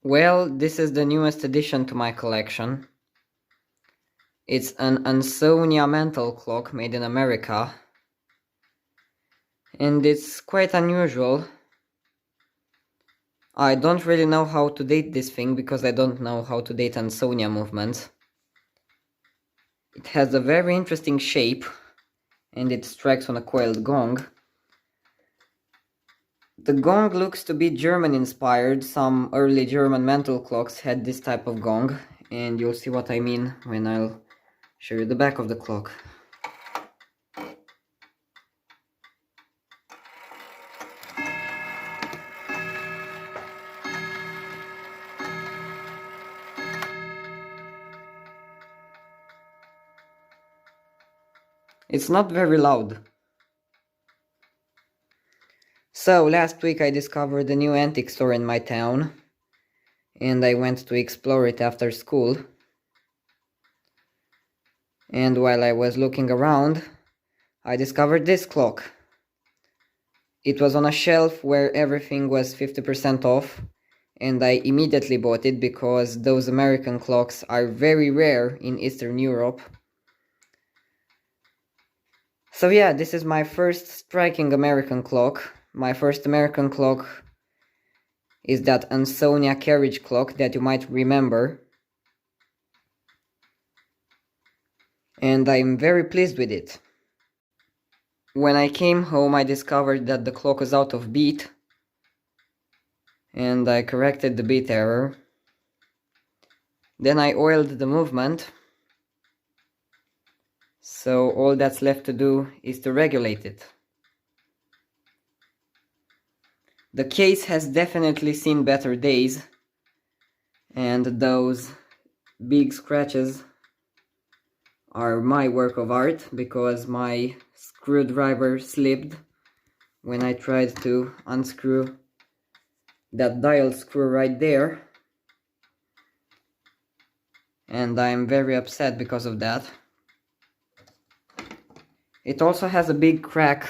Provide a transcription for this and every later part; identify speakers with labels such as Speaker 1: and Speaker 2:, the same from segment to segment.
Speaker 1: Well, this is the newest addition to my collection. It's an Ansonia Mantel clock made in America. And it's quite unusual. I don't really know how to date this thing because I don't know how to date Ansonia movements. It has a very interesting shape and it strikes on a coiled gong. The gong looks to be German inspired. Some early German mantel clocks had this type of gong, and you'll see what I mean when I'll show you the back of the clock. It's not very loud. So last week I discovered a new antique store in my town and I went to explore it after school. And while I was looking around, I discovered this clock. It was on a shelf where everything was 50% off, and I immediately bought it because those American clocks are very rare in Eastern Europe. So yeah, this is my first striking American clock. My first American clock is that Ansonia carriage clock that you might remember. And I'm very pleased with it. When I came home, I discovered that the clock was out of beat. And I corrected the beat error. Then I oiled the movement. So all that's left to do is to regulate it. The case has definitely seen better days, and those big scratches are my work of art because my screwdriver slipped when I tried to unscrew that dial screw right there, and I'm very upset because of that. It also has a big crack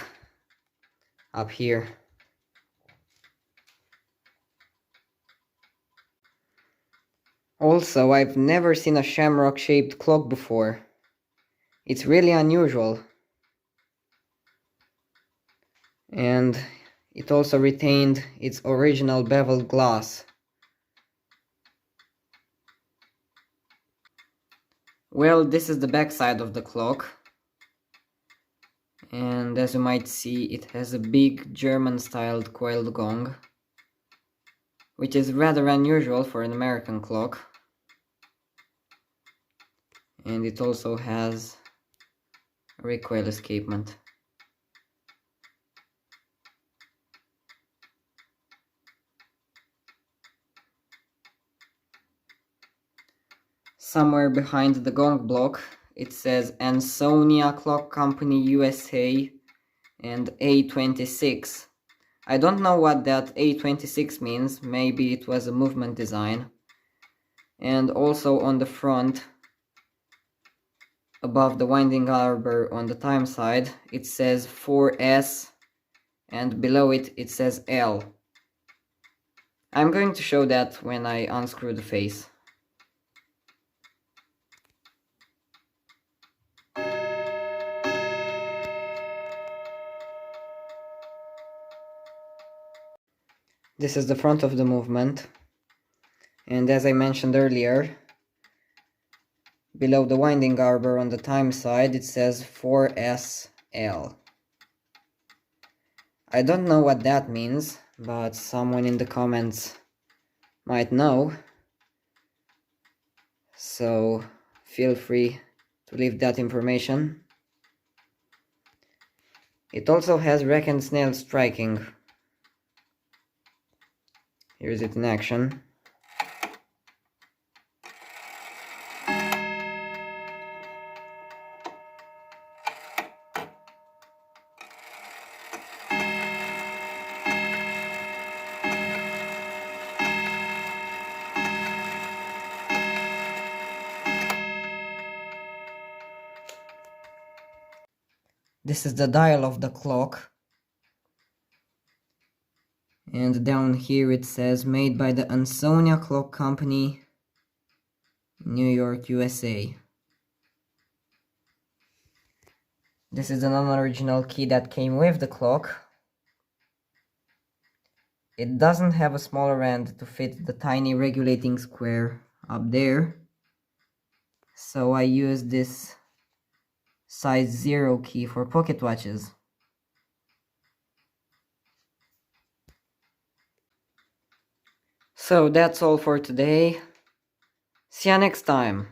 Speaker 1: up here. Also, I've never seen a shamrock-shaped clock before. It's really unusual. And it also retained its original beveled glass. Well, this is the back side of the clock. And as you might see, it has a big German-styled coiled gong, which is rather unusual for an American clock. And it also has a recoil escapement. Somewhere behind the gong block it says Ansonia Clock Company USA and A26. I don't know what that A26 means, maybe it was a movement design. And also on the front, above the winding arbor on the time side, it says 4S, and below it it says L. I'm going to show that when I unscrew the face. This is the front of the movement, and as I mentioned earlier, below the winding arbor on the time side it says 4SL. I don't know what that means, but someone in the comments might know, so feel free to leave that information. It also has rack and snail striking. Here's it in action. This is the dial of the clock. And down here it says made by the Ansonia Clock Company, New York, USA. This is a non-original key that came with the clock. It doesn't have a smaller end to fit the tiny regulating square up there, so I use this size 0 key for pocket watches. So that's all for today. See ya next time.